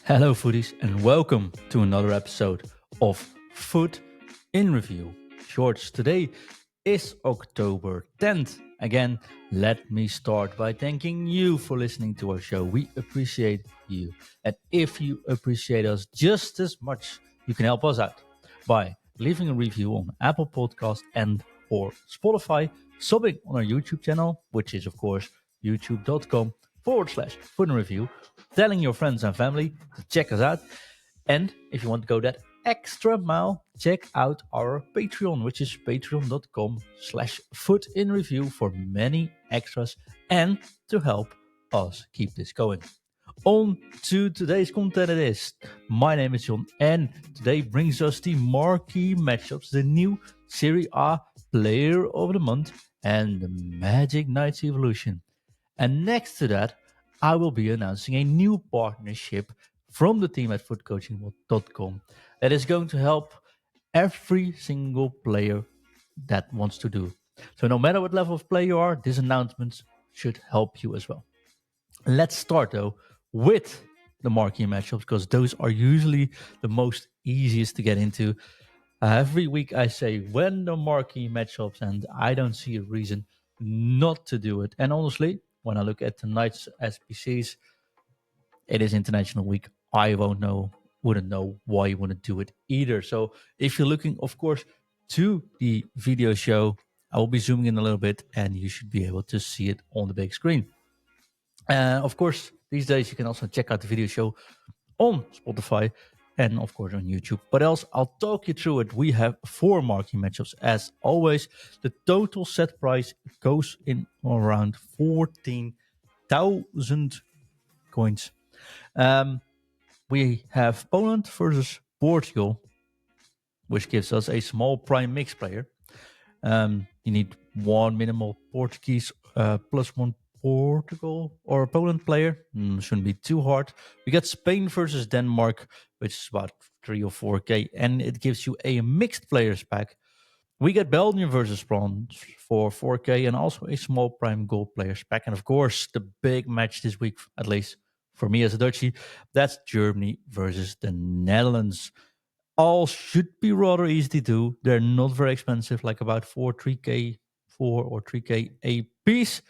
Hello, foodies, and welcome to another episode of FUT in Review Shorts. Today is October 10th. Again, let me start by thanking you for listening to our show. We appreciate you. And if you appreciate us just as much, you can help us out by leaving a review on Apple Podcast and or Spotify, subbing on our YouTube channel, which is, of course, youtube.com/FUTinreview, telling your friends and family to check us out. And if you want to go that extra mile, check out our Patreon, which is patreon.com/FUTinreview for many extras and to help us keep this going. On to today's content it is. My name is John, and today brings us the marquee matchups, the new Serie A Player of the Month, and the Magic Knights Evolution. And next to that, I will be announcing a new partnership from the team at FUTcoaching.com that is going to help every single player that wants to do. So no matter what level of player you are, this announcement should help you as well. Let's start though with the marquee matchups, because those are usually the most easiest to get into. Every week I say when the marquee matchups, and I don't see a reason not to do it. And honestly, when I look at tonight's SPCs, it is International Week. I wouldn't know why you wouldn't do it either. So if you're looking, of course, to the video show, I will be zooming in a little bit and you should be able to see it on the big screen. Of course, these days you can also check out the video show on Spotify and of course on YouTube. But else, I'll talk you through it. We have 4 marquee matchups. As always, the total set price goes in around 14,000 coins. We have Poland versus Portugal, which gives us a small prime mix player. You need one minimal Portuguese plus one Portugal or Poland player. Shouldn't be too hard. We got Spain versus Denmark, which is about 3 or 4k, and it gives you a mixed players pack. We get Belgium versus France for 4k and also a small prime gold players pack. And of course, the big match this week, at least for me as a Dutchie, that's Germany versus the Netherlands. All should be rather easy to do. They're not very expensive, like about 4 or 3k a piece.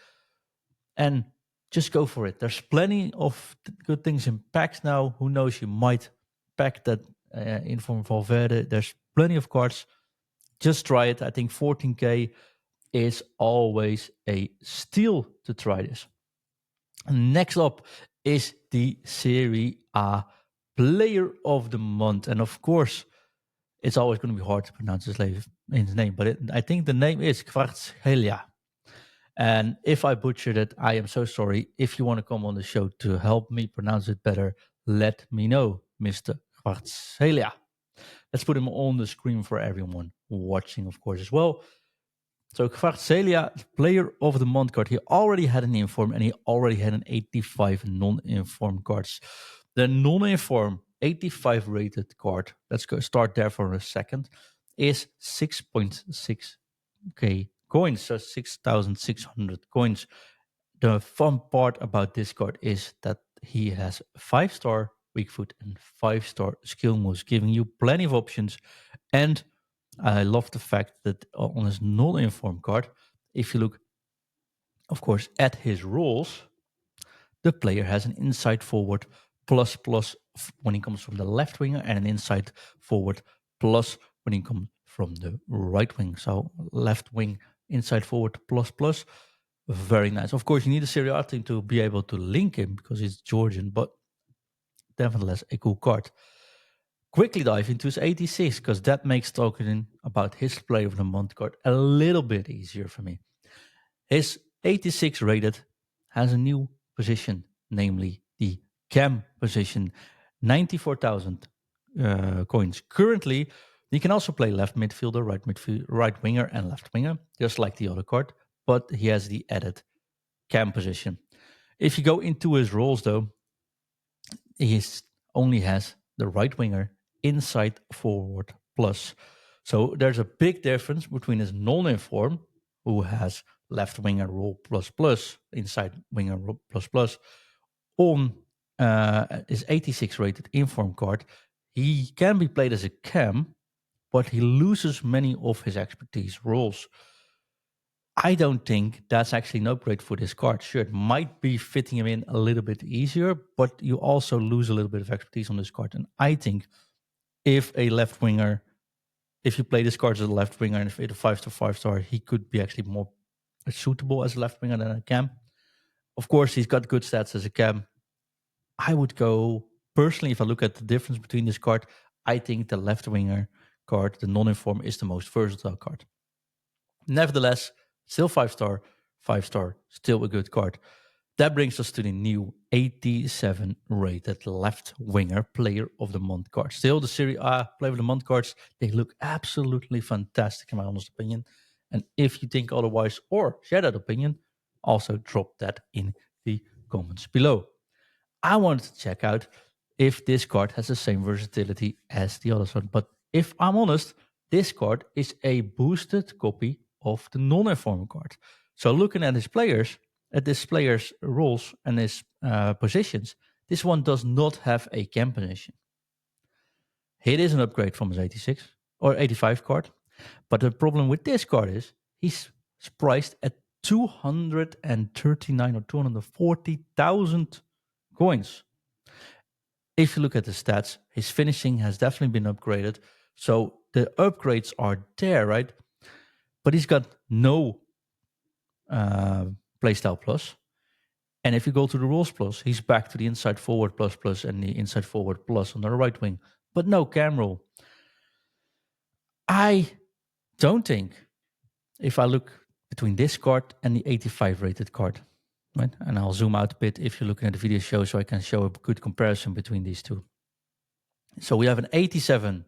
And just go for it. There's plenty of good things in packs now. Who knows, you might pack that in from Valverde. There's plenty of cards. Just try it. I think 14k is always a steal to try this. Next up is the Serie A Player of the Month. And of course, it's always going to be hard to pronounce his name, but I think the name is Kvaratshelia. And if I butchered it, I am so sorry. If you want to come on the show to help me pronounce it better, let me know, Mr. Kvaratshelia. Let's put him on the screen for everyone watching, of course, as well. So Kvaratshelia, Player of the Month card. He already had an inform and he already had an 85 non-inform cards. The non-inform 85 rated card, let's go start there for a second, is 6.6k coins, so 6,600 coins. The fun part about this card is that he has 5-star weak foot and 5-star skill moves, giving you plenty of options. And I love the fact that on his non-informed card, if you look, of course, at his roles, the player has an inside forward plus when he comes from the left winger and an inside forward plus when he comes from the right wing. So left wing, inside forward plus. Very nice. Of course, you need a Serie A team to be able to link him because he's Georgian, but nevertheless, a cool card. Quickly dive into his 86 because that makes talking about his Player of the Month card a little bit easier for me. His 86 rated has a new position, namely the cam position, 94,000 coins. Currently, he can also play left midfielder, right winger, and left winger, just like the other card, but he has the added cam position. If you go into his roles, though, he only has the right winger, inside forward plus. So there's a big difference between his non-inform, who has left winger role plus, inside winger role plus, on is 86 rated inform card. He can be played as a cam, but he loses many of his expertise roles. I don't think that's actually an upgrade for this card. Sure, it might be fitting him in a little bit easier, but you also lose a little bit of expertise on this card. And I think if a left winger, if you play this card as a left winger and if it's a 5-star, he could be actually more suitable as a left winger than a cam. Of course, he's got good stats as a cam. I would go, personally, if I look at the difference between this card, I think the left winger card, the non-inform, is the most versatile card. Nevertheless, still 5-star, still a good card. That brings us to the new 87 rated left winger player of the month card. Still the Serie A player of the month cards, they look absolutely fantastic in my honest opinion. And if you think otherwise or share that opinion, also drop that in the comments below. I wanted to check out if this card has the same versatility as the other one. But if I'm honest, this card is a boosted copy of the non-informer card. So looking at his players, at this player's roles and his positions, this one does not have a cam position. It is an upgrade from his 86 or 85 card. But the problem with this card is he's priced at 239 or 240,000 coins. If you look at the stats, his finishing has definitely been upgraded. So the upgrades are there, right? But he's got no playstyle plus. And if you go to the rules plus, he's back to the inside forward plus plus and the inside forward plus on the right wing, but no cam roll. I don't think, if I look between this card and the 85 rated card, right? And I'll zoom out a bit if you're looking at the video show so I can show a good comparison between these two. So we have an 87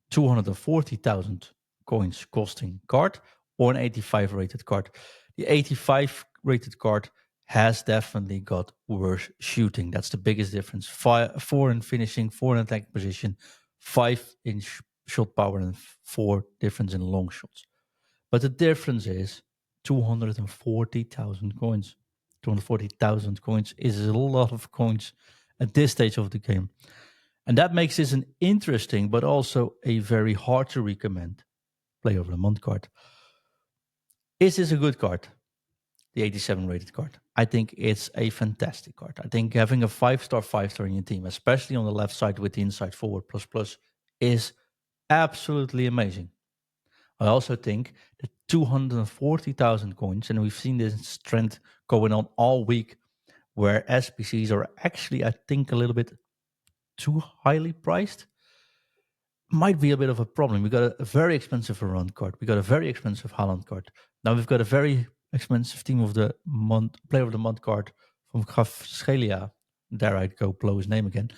240,000 coins costing card or an 85 rated card. The 85 rated card has definitely got worse shooting. That's the biggest difference. 4 in finishing, 4 in attack position, 5 in shot power, and 4 difference in long shots. But the difference is 240,000 coins. 240,000 coins is a lot of coins at this stage of the game. And that makes this an interesting, but also a very hard to recommend player of the month card. Is this a good card? The 87 rated card. I think it's a fantastic card. I think having a 5-star in your team, especially on the left side with the inside forward plus plus, is absolutely amazing. I also think that 240,000 coins, and we've seen this trend going on all week, where SBCs are actually, I think, a little bit too highly priced, might be a bit of a problem. We got a very expensive Varane card. We got a very expensive Haaland card. Now we've got a very expensive team of the month, player of the month card from Kvaratshelia. There I go, blow his name again.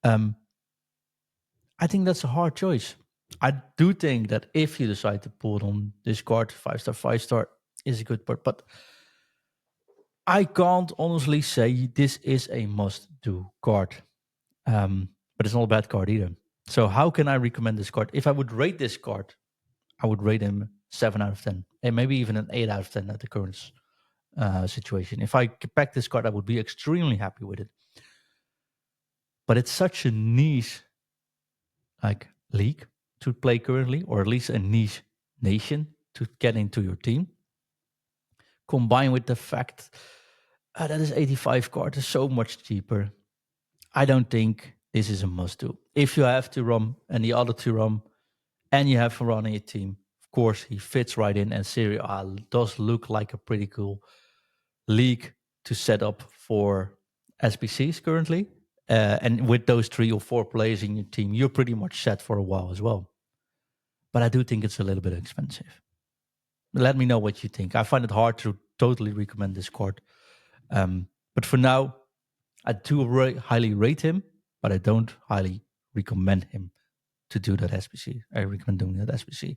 I think that's a hard choice. I do think that if you decide to pull on this card, 5-star is a good part, but I can't honestly say this is a must-do card. But it's not a bad card either. So how can I recommend this card? If I would rate this card, I would rate him 7 out of 10, and maybe even an 8 out of 10 at the current situation. If I pack this card, I would be extremely happy with it. But it's such a niche league to play currently, or at least a niche nation to get into your team. Combined with the fact that this 85 card is so much cheaper, I don't think this is a must-do. If you have to run and the other to run, and you have Varane in your team, of course, he fits right in, and Serie A does look like a pretty cool league to set up for SBCs currently. And with those 3 or 4 players in your team, you're pretty much set for a while as well. But I do think it's a little bit expensive. Let me know what you think. I find it hard to totally recommend this card. But for now, I do highly rate him, but I don't highly recommend him to do that SBC. I recommend doing that SBC.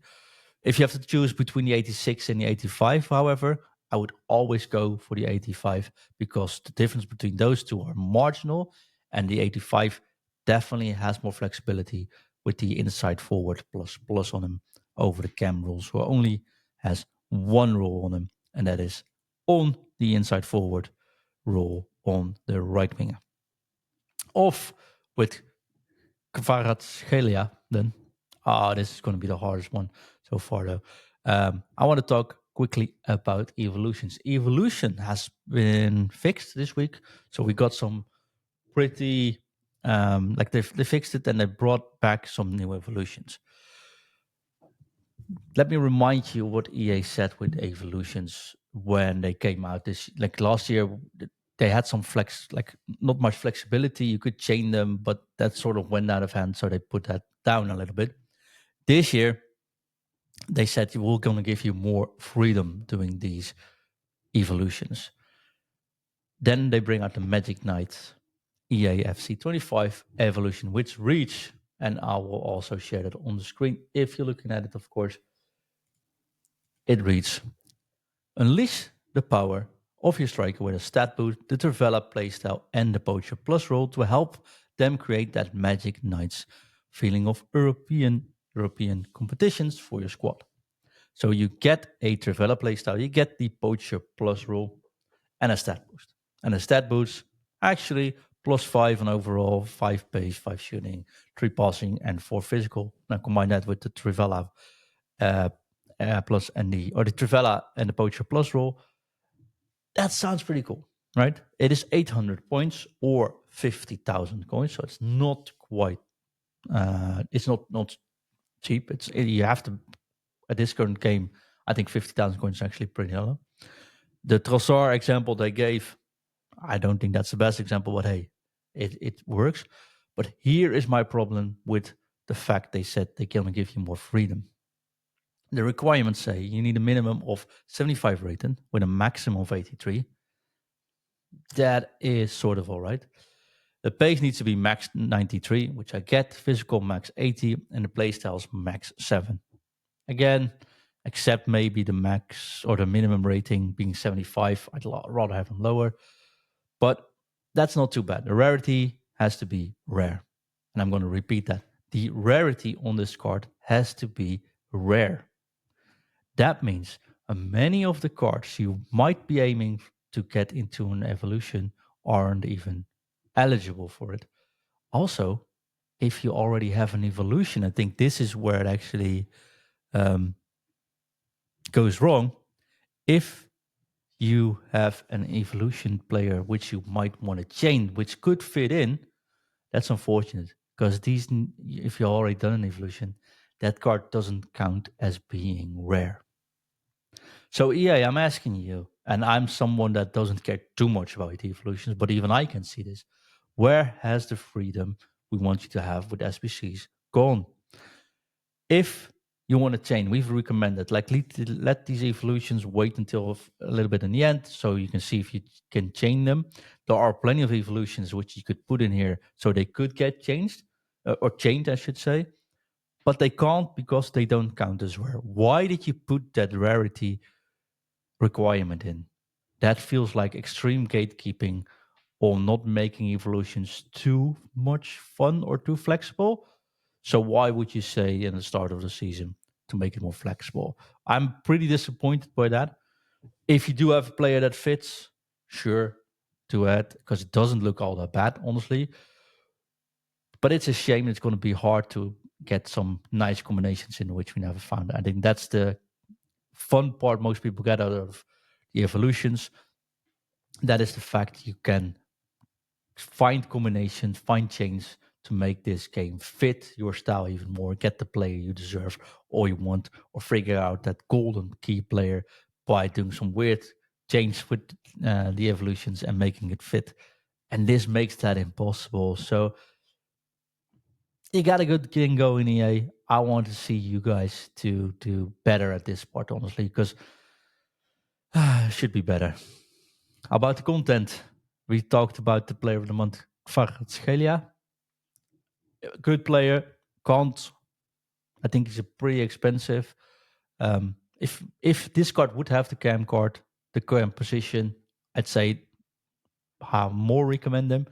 If you have to choose between the 86 and the 85, however, I would always go for the 85 because the difference between those two are marginal, and the 85 definitely has more flexibility with the inside forward plus on him over the cam rules, who only has one rule on him, and that is on the inside forward rule on the right winger. off with Kvaratshelia, then this is going to be the hardest one so far, though. I want to talk quickly about evolutions. Evolution has been fixed this week, so we got some pretty like they fixed it and they brought back some new evolutions. Let me remind you what EA said with evolutions when they came out. This like last year, they had some like not much flexibility. You could chain them, but that sort of went out of hand, so they put that down a little bit. This year, they said we're going to give you more freedom doing these evolutions. Then they bring out the Magic Knight EAFC 25 evolution, which reach, and I will also share that on the screen if you're looking at it, of course. It reads: unleash the power of your striker with a stat boost, the develop playstyle, and the Poacher Plus role to help them create that Magic Knights feeling of European competitions for your squad. So you get a develop playstyle, you get the Poacher Plus rule, and a stat boost. And a stat boost actually +5 on overall, 5 pace, 5 shooting, 3 passing, and 4 physical. Now combine that with the Trivela plus and the Trivela and the Poacher Plus rule. That sounds pretty cool, right? It is 800 points or 50,000 coins, so it's not quite. It's not cheap. You have to at this current game. I think 50,000 coins is actually pretty low. The Trossard example they gave, I don't think that's the best example, but hey, it works. But here is my problem with the fact they said they can give you more freedom. The requirements say you need a minimum of 75 rating with a maximum of 83. That is sort of all right. The pace needs to be max 93, which I get. Physical max 80, and the playstyles max 7. Again, except maybe the max or the minimum rating being 75. I'd rather have them lower. But that's not too bad. The rarity has to be rare. And I'm going to repeat that. The rarity on this card has to be rare. That means many of the cards you might be aiming to get into an evolution aren't even eligible for it. Also, if you already have an evolution, I think this is where it actually goes wrong. If you have an evolution player which you might want to chain, which could fit in, that's unfortunate because if you already done an evolution, that card doesn't count as being rare. So EA, I'm asking you, and I'm someone that doesn't care too much about evolutions, but even I can see this. Where has the freedom we want you to have with SBCs gone? If you want to chain, we've recommended like let these evolutions wait until a little bit in the end so you can see if you can chain them. There are plenty of evolutions which you could put in here so they could get changed or chained, I should say, but they can't because they don't count as rare. Why did you put that rarity requirement in? That feels like extreme gatekeeping or not making evolutions too much fun or too flexible. So why would you say in the start of the season to make it more flexible? I'm pretty disappointed by that. If you do have a player that fits, sure, do it because it doesn't look all that bad, honestly. But it's a shame it's going to be hard to get some nice combinations in which we never found. I think that's the fun part most people get out of the evolutions. That is the fact you can find combinations, find chains to make this game fit your style even more, get the player you deserve or you want, or figure out that golden key player by doing some weird change with the evolutions and making it fit. And this makes that impossible. So you got a good thing going, EA. I want to see you guys to do better at this part, honestly, because it should be better. About the content, we talked about the player of the month, Kvaratshelia. Good player, can't. I think he's a pretty expensive. If this card would have the cam card, the current position, I'd say how more recommend them.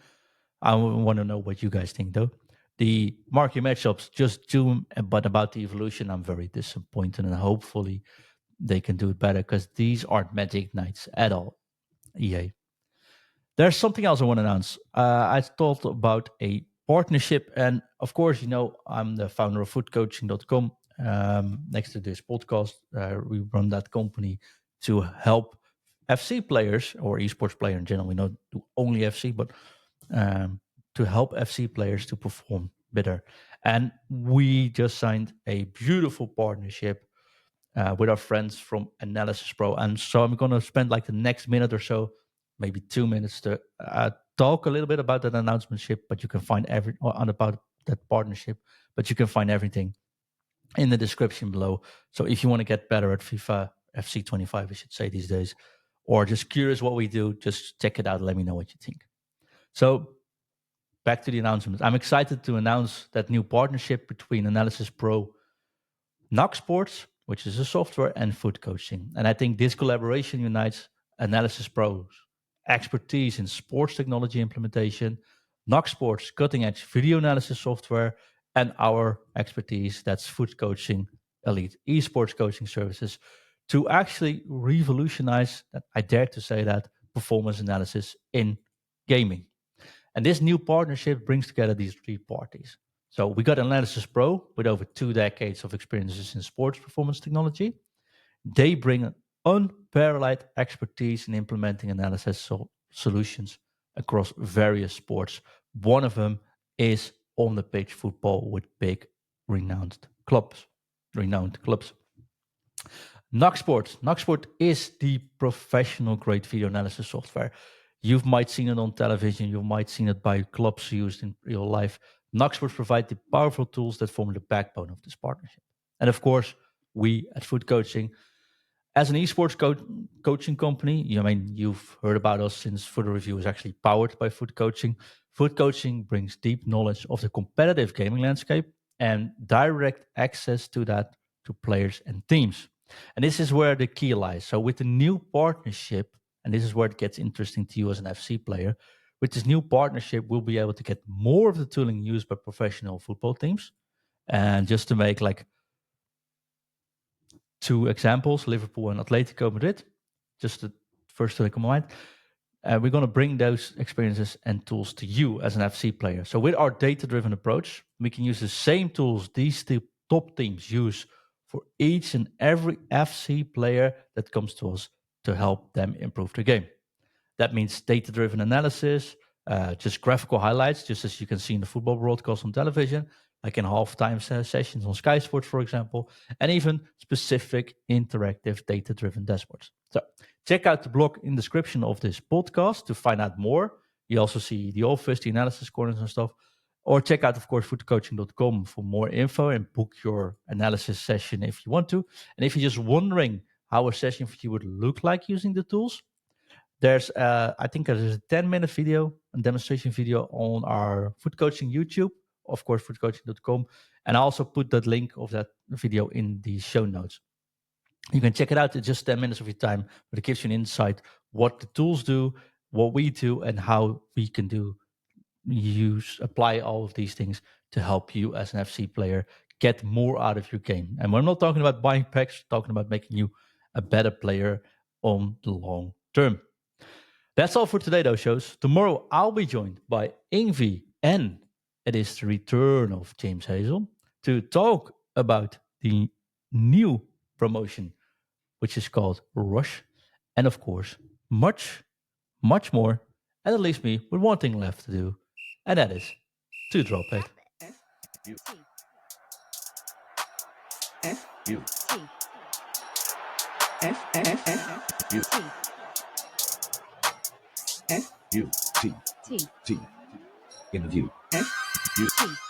I want to know what you guys think though. The marquee matchups just do, but about the evolution, I'm very disappointed, and hopefully they can do it better because these aren't Magic Knights at all. EA. There's something else I want to announce. I thought about a partnership, and of course, I'm the founder of FUTcoaching.com. Next to this podcast, we run that company to help FC players or esports player in general. We don't do only FC, but to help FC players to perform better. And we just signed a beautiful partnership with our friends from Analysis Pro. And so I'm going to spend like the next minute or so, maybe 2 minutes, to talk a little bit about that announcement. But you can find about that partnership. But you can find everything in the description below. So if you want to get better at FIFA FC 25, I should say these days, or just curious what we do, just check it out. Let me know what you think. So back to the announcement. I'm excited to announce that new partnership between Analysis Pro, NOC Sports, which is a software, and FUTcoaching. And I think this collaboration unites Analysis Pro's expertise in sports technology implementation, NOC Sports cutting edge video analysis software, and our expertise, that's FUTcoaching elite esports coaching services, to actually revolutionize, I dare to say that, performance analysis in gaming. And this new partnership brings together these three parties. So we got Analysis Pro with over 2 decades of experiences in sports performance technology. They bring an unparalleled expertise in implementing analysis solutions across various sports. One of them is on the pitch football with big renowned clubs. NOC is the professional grade video analysis software. You might seen it on television, you might seen it by clubs used in real life. NOC provide the powerful tools that form the backbone of this partnership. And of course, we at FUTcoaching, as an esports coaching company, you've heard about us since FUTreview is actually powered by FUTcoaching. FUTcoaching brings deep knowledge of the competitive gaming landscape and direct access to that to players and teams. And this is where the key lies. So with the new partnership, and this is where it gets interesting to you as an FC player, with this new partnership, we'll be able to get more of the tooling used by professional football teams. And just to make like 2 examples, Liverpool and Atletico Madrid, just the first to come to mind. We're going to bring those experiences and tools to you as an FC player. So with our data-driven approach, we can use the same tools these two top teams use for each and every FC player that comes to us to help them improve their game. That means data-driven analysis, just graphical highlights, just as you can see in the football broadcast on television, like in halftime sessions on Sky Sports, for example, and even specific interactive data-driven dashboards. So check out the blog in the description of this podcast to find out more. You also see the office, the analysis corners and stuff. Or check out, of course, futcoaching.com for more info and book your analysis session if you want to. And if you're just wondering how a session for you would look like using the tools, there's I think there's a 10-minute video, a demonstration video on our FUTcoaching YouTube, of course, futcoaching.com. And I also put that link of that video in the show notes. You can check it out. It's just 10 minutes of your time, but it gives you an insight what the tools do, what we do, and how we can apply all of these things to help you as an FC player get more out of your game. And we're not talking about buying packs, we're talking about making you a better player on the long term. That's all for today, though, shows. Tomorrow, I'll be joined by Ingvi, and it is the return of James Hazel to talk about the new promotion, which is called Rush, and of course, much, much more. And that leaves me with one thing left to do, and that is to drop it. FUT interview. FUT.